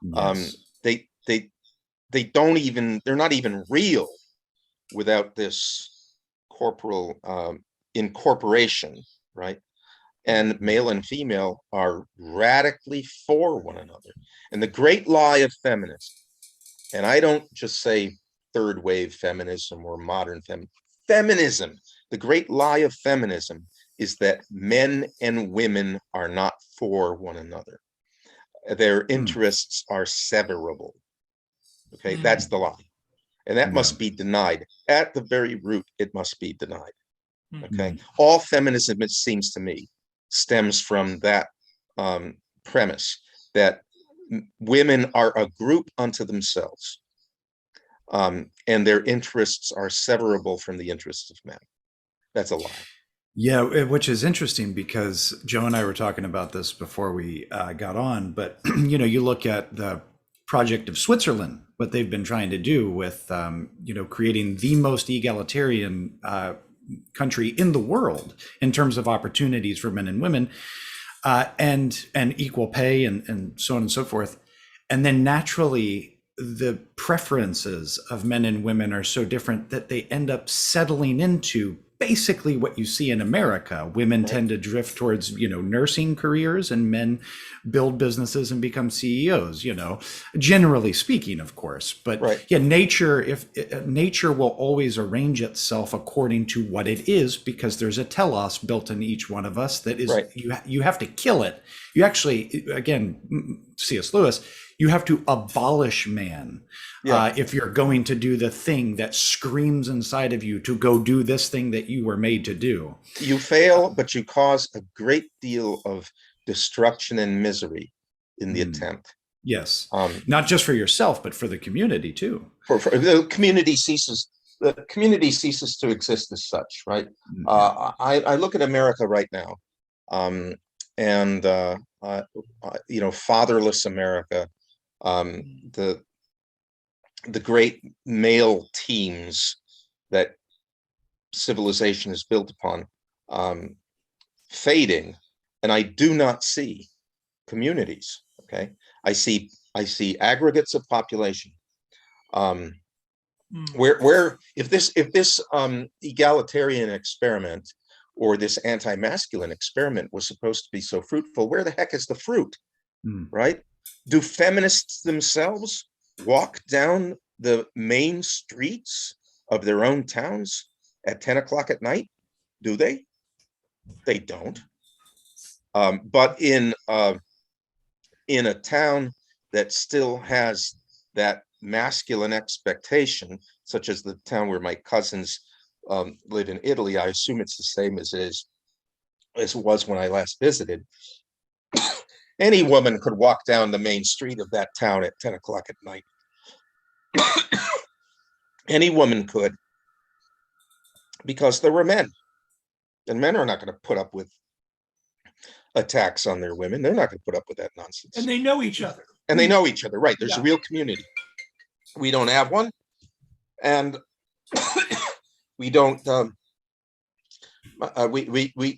Yes. They don't even, they're not even real without this corporal incorporation, right? And male and female are radically for one another. And the great lie of feminism, and I don't just say third wave feminism or modern feminism, the great lie of feminism is that men and women are not for one another. Their interests are severable. Okay, that's the lie. And that must be denied. At the very root, it must be denied. Okay. All feminism, it seems to me, stems from that premise that women are a group unto themselves, and their interests are severable from the interests of men. That's a lie. Yeah, which is interesting because Joe and I were talking about this before we got on, but you look at the project of Switzerland, what they've been trying to do with, creating the most egalitarian country in the world in terms of opportunities for men and women, and equal pay and so on and so forth. And then naturally, the preferences of men and women are so different that they end up settling into basically what you see in America. Women tend to drift towards, nursing careers, and men build businesses and become CEOs, generally speaking, of course. But nature will always arrange itself according to what it is, because there's a telos built in each one of us that is, you have to kill it. You actually, again, C.S. Lewis, you have to abolish man if you're going to do the thing that screams inside of you to go do this thing that you were made to do. You fail, but you cause a great deal of destruction and misery in the attempt. Yes, not just for yourself, but for the community too. For the community ceases. The community ceases to exist as such, right? I look at America right now, and fatherless America. The great male teams that civilization is built upon fading, and I do not see communities. Okay, I see aggregates of population. Where if this egalitarian experiment or this anti-masculine experiment was supposed to be so fruitful, where the heck is the fruit? Right? Do feminists themselves walk down the main streets of their own towns at 10 o'clock at night? Do they? They don't. But in a town that still has that masculine expectation, such as the town where my cousins live in Italy, I assume it's the same as it was when I last visited. Any woman could walk down the main street of that town at 10 o'clock at night. Any woman could, because there were men. And men are not going to put up with attacks on their women. They're not going to put up with that nonsense. And they know each other. And they know each other, right? There's a real community. We don't have one. And we don't,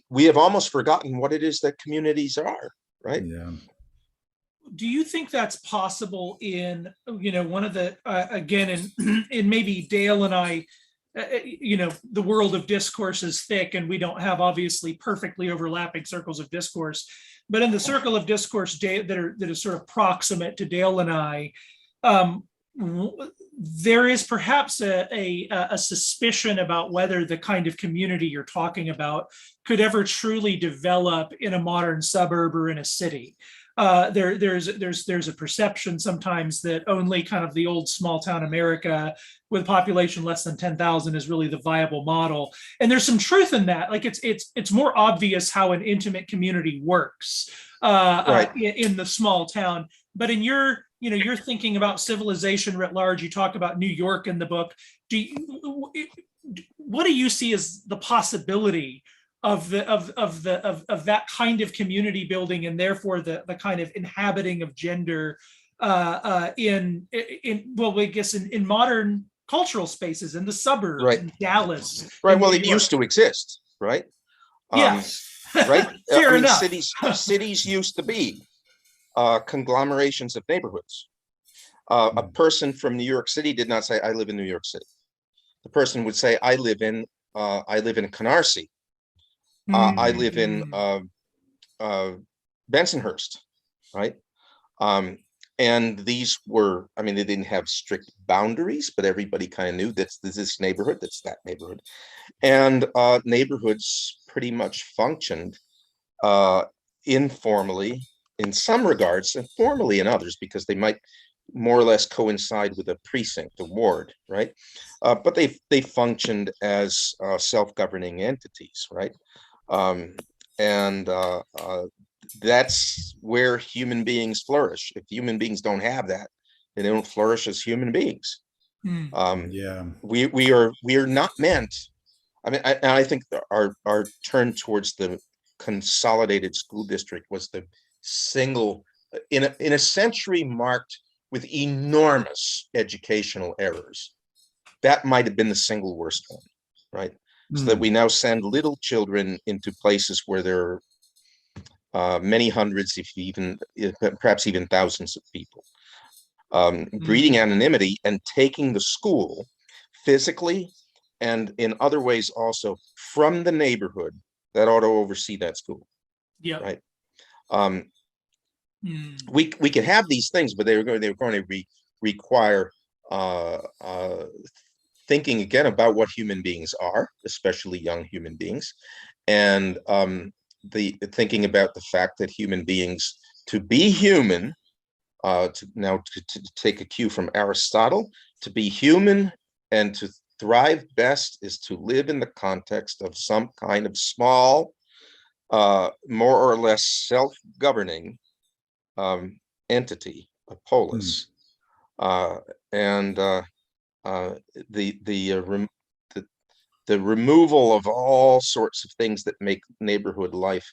we have almost forgotten what it is that communities are. Right. Yeah. Do you think that's possible in, one of the, again, in maybe Dale and I the world of discourse is thick, and we don't have obviously perfectly overlapping circles of discourse. But in the circle of discourse that is sort of proximate to Dale and I, there is perhaps a suspicion about whether the kind of community you're talking about could ever truly develop in a modern suburb or in a city. There's a perception sometimes that only kind of the old small town America with a population less than 10,000 is really the viable model. And there's some truth in that. Like it's more obvious how an intimate community works in the small town. But in you're thinking about civilization writ large. You talk about New York in the book. What do you see as the possibility of that kind of community building, and therefore the kind of inhabiting of gender in modern cultural spaces, in the suburbs, Right. in Dallas? Right. Well, it used to exist, right? Yes. Right. Fair enough. Cities used to be conglomerations of neighborhoods. A person from New York City did not say, "I live in New York City." The person would say, "I live in Canarsie. I live in Bensonhurst," right? And these were, I mean, they didn't have strict boundaries, but everybody kind of knew that's this neighborhood, that's that neighborhood. And neighborhoods pretty much functioned informally in some regards, and formally in others, because they might more or less coincide with a precinct, a ward, right? But they functioned as self-governing entities, right? And that's where human beings flourish. If human beings don't have that, they don't flourish as human beings. We are not meant. I mean, I think our turn towards the consolidated school district was the single in a century marked with enormous educational errors. That might have been the single worst one, right? So that we now send little children into places where there are many hundreds, perhaps even thousands of people, breeding anonymity and taking the school physically and in other ways also from the neighborhood that ought to oversee that school. Yeah. Right. We could have these things, but they were going to require thinking again about what human beings are, especially young human beings, and the thinking about the fact that human beings, to be human, to take a cue from Aristotle, to be human and to thrive best is to live in the context of some kind of small, more or less self-governing entity, a polis, and the removal of all sorts of things that make neighborhood life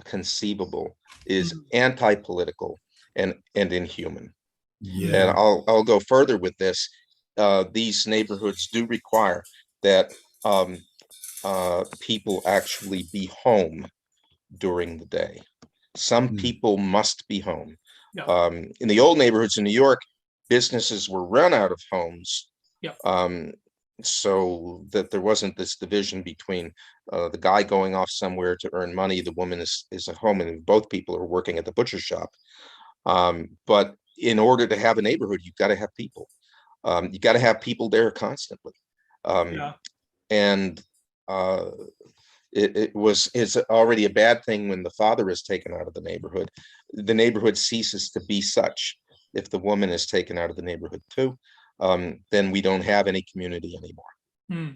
conceivable is anti-political and inhuman. Yeah. And I'll go further with this. These neighborhoods do require that people actually be home during the day. Some people must be home. Yeah. In the old neighborhoods in New York, businesses were run out of homes. Yeah. So that there wasn't this division between the guy going off somewhere to earn money, the woman is at home, and both people are working at the butcher shop. But in order to have a neighborhood, you've got to have people. You got to have people there constantly. And it's already a bad thing when the father is taken out of the neighborhood. The neighborhood ceases to be such if the woman is taken out of the neighborhood too. Then we don't have any community anymore.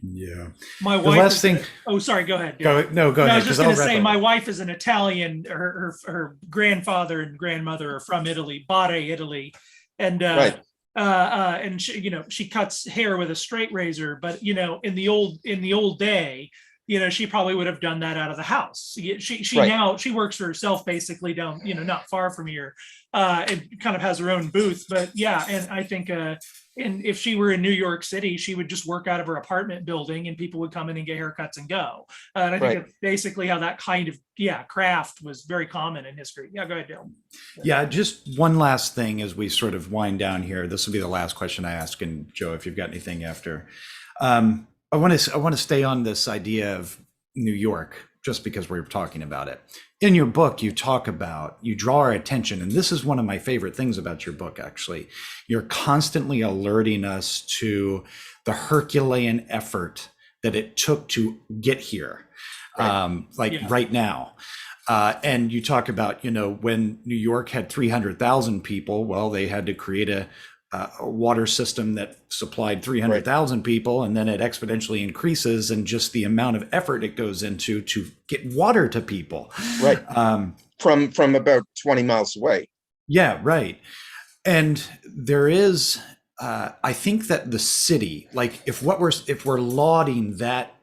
Yeah. My wife. The last thing. Sorry. Go ahead. Go ahead. I was just going to say, my wife is an Italian. Her grandfather and grandmother are from Italy, Bari, Italy, and and she cuts hair with a straight razor. But in the old day, she probably would have done that out of the house. Now she works for herself basically down, not far from here, and kind of has her own booth. But yeah, and I think, and if she were in New York City, she would just work out of her apartment building, and people would come in and get haircuts and go. And I think that's basically how that kind of craft was very common in history. Yeah, go ahead, Dale. Yeah, just one last thing as we sort of wind down here. This will be the last question I ask, and Joe, if you've got anything after. I want to stay on this idea of New York just because we're talking about it. In your book, you draw our attention, and this is one of my favorite things about your book, actually. You're constantly alerting us to the Herculean effort that it took to get here, right now. And you talk about, when New York had 300,000 people, well, they had to create a water system that supplied 300,000 people, and then it exponentially increases, and just the amount of effort it goes into to get water to people. Right. From about 20 miles away. Yeah, right. And there is, I think that the city, like if we're lauding that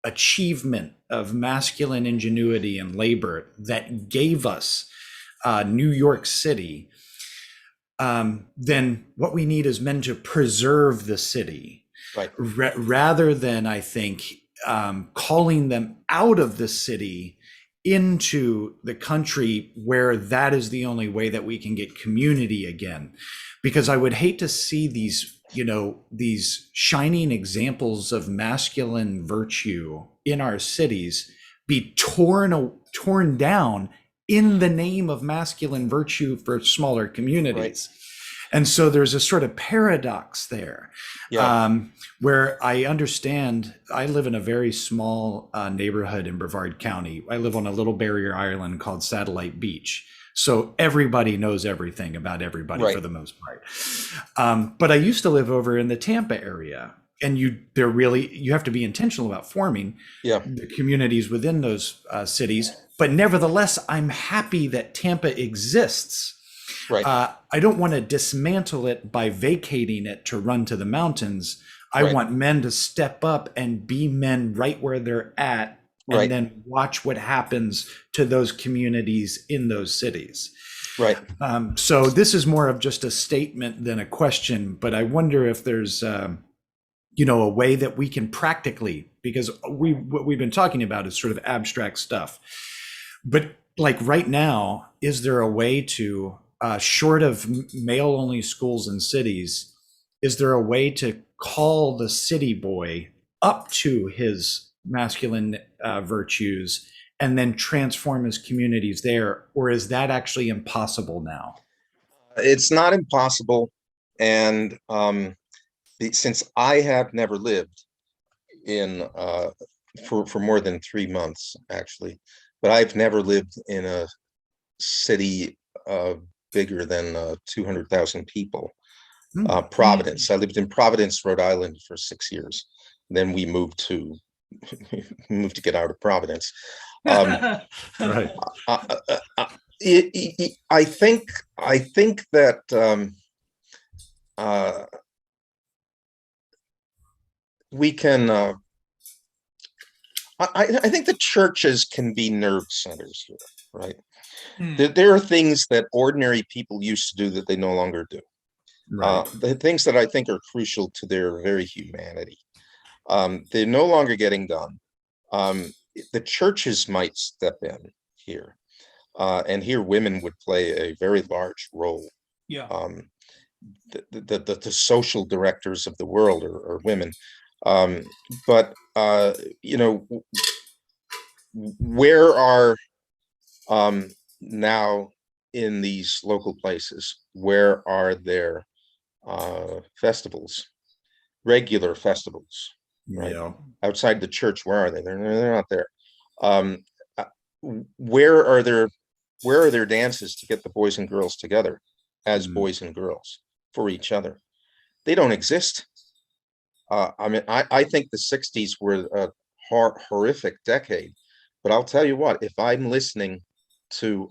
achievement of masculine ingenuity and labor that gave us New York City, then what we need is men to preserve the city, right? Rather than, I think, calling them out of the city into the country where that is the only way that we can get community again. Because I would hate to see these shining examples of masculine virtue in our cities be torn down in the name of masculine virtue for smaller communities. Right. And so there's a sort of paradox there, where I understand. I live in a very small neighborhood in Brevard County. I live on a little barrier island called Satellite Beach. So everybody knows everything about everybody, right, for the most part. But I used to live over in the Tampa area, and you have to be intentional about forming the communities within those cities. But nevertheless, I'm happy that Tampa exists. Right. I don't want to dismantle it by vacating it to run to the mountains. I want men to step up and be men right where they're at, and then watch what happens to those communities in those cities. Right. So this is more of just a statement than a question, but I wonder if there's a way that we can practically, because what we've been talking about is sort of abstract stuff. But like right now, is there a way to, short of male-only schools and cities, is there a way to call the city boy up to his masculine virtues and then transform his communities there? Or is that actually impossible now? It's not impossible. And since I have never lived in for more than 3 months, actually, but I've never lived in a city bigger than 200,000 people. Providence. I lived in Providence, Rhode Island for 6 years. Then we moved to get out of Providence. Right. I think that we can. I think the churches can be nerve centers here, right? There are things that ordinary people used to do that they no longer do. Right. The things that I think are crucial to their very humanity, they're no longer getting done. The churches might step in here, and here women would play a very large role. Yeah. The social directors of the world are women, but where are now in these local places, where are there festivals, regular festivals, right? Outside the church, where are they? They're not there. Where are there dances to get the boys and girls together as boys and girls for each other? They don't exist. I think the 60s were a horrific decade, but I'll tell you what, if I'm listening to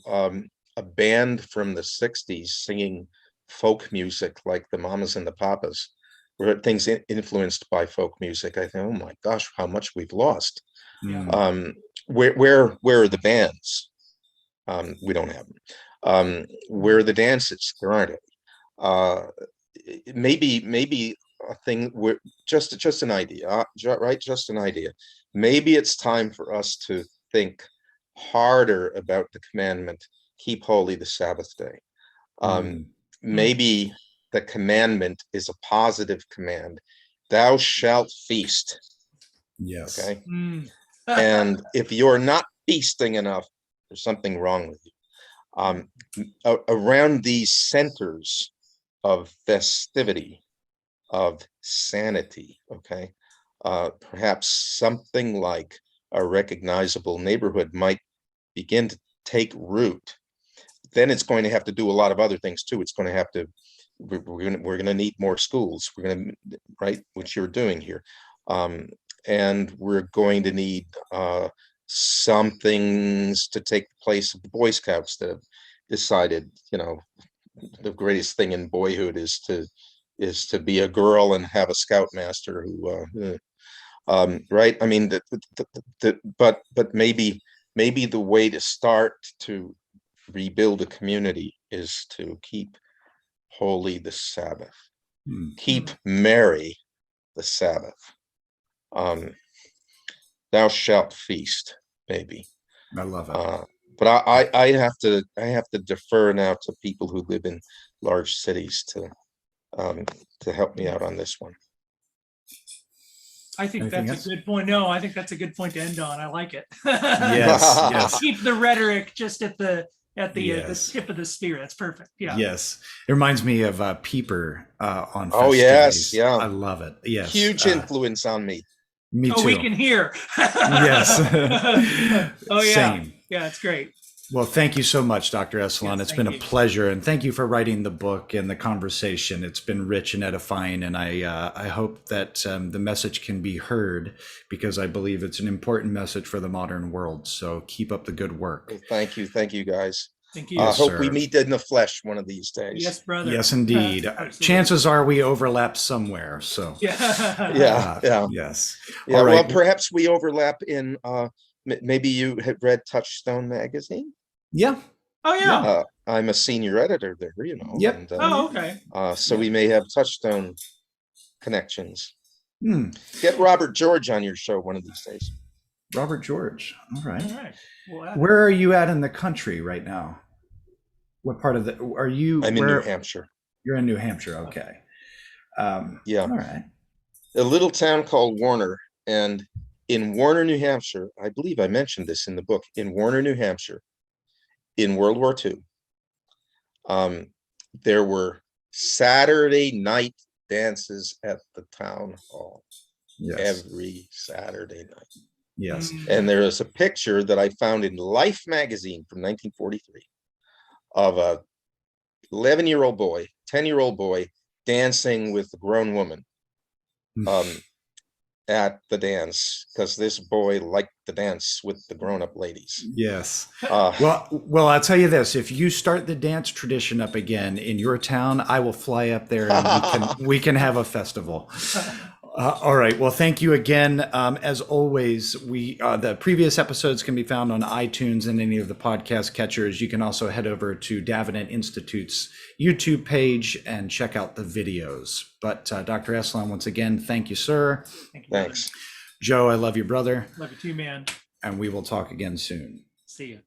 a band from the 60s singing folk music like the Mamas and the Papas, where things influenced by folk music, I think, oh my gosh, how much we've lost. Where are the bands? We don't have them. Where are the dances? There aren't any. Maybe a thing where just an idea, right? Just an idea. Maybe it's time for us to think harder about the commandment, keep holy the Sabbath day. Maybe the commandment is a positive command. Thou shalt feast Yes. Okay. Mm. And if you're not feasting enough, there's something wrong with you. Around these centers of festivity, of sanity, okay, perhaps something like a recognizable neighborhood might begin to take root. Then it's going to have to do a lot of other things too. It's going to have to, we're going to need more schools. We're going to, right, which you're doing here. And we're going to need some things to take the place of the Boy Scouts that have decided, the greatest thing in boyhood is to be a girl and have a scoutmaster who, right? I mean, but maybe the way to start to rebuild a community is to keep holy the Sabbath, keep merry the Sabbath. Thou shalt feast, maybe. I love it. But I have to defer now to people who live in large cities to help me out on this one. I think Anything that's else? a good point. No, I think that's a good point to end on. I like it. Yes. Keep the rhetoric just at the Yes. tip of the spear. That's perfect. Yeah. Yes. It reminds me of Peeper on Oh, festivities. yes, yeah. I love it. Yes. Huge influence on me. Me too. Oh, we can hear. Yes. Oh, yeah. Same. Yeah, it's great. Well, thank you so much, Dr. Esolen. Yes, It's been a thank you. pleasure, and thank you for writing the book and the conversation. It's been rich and edifying, and I hope that the message can be heard, because I believe it's an important message for the modern world. So keep up the good work. Thank you, guys. Thank you. Yes, Hope sir. we meet in the flesh one of these days. Yes, brother. Yes, indeed. Absolutely. Chances are we overlap somewhere. So Yeah. Yeah. yes. Yeah. All Well, right. perhaps we overlap in. Maybe you had read Touchstone magazine. Yeah. Oh, yeah. I'm a senior editor there. Yep. And, Oh, okay. so we may have Touchstone connections. Hmm. Get Robert George on your show one of these days. Robert George. All right. All right. Well, Where are you at in the country right now? What part of the are you? I'm in New Hampshire. You're in New Hampshire. Okay. Yeah. All right. A little town called Warner, and in Warner, New Hampshire, I believe I mentioned this in the book. In Warner, New Hampshire, in World War II, there were Saturday night dances at the town hall. Yes. Every Saturday night. Yes. And there is a picture that I found in Life magazine from 1943 of a 11-year-old boy, 10-year-old boy dancing with a grown woman at the dance, because this boy liked to dance with the grown-up ladies. Yes. Well, I'll tell you this: if you start the dance tradition up again in your town, I will fly up there and we can have a festival. All right. Well, thank you again. As always, the previous episodes can be found on iTunes and any of the podcast catchers. You can also head over to Davenant Institute's YouTube page and check out the videos. But Dr. Esolen, once again, thank you, sir. Thank you. thanks. Joe, I love you, brother. Love you too, man. And we will talk again soon. See you.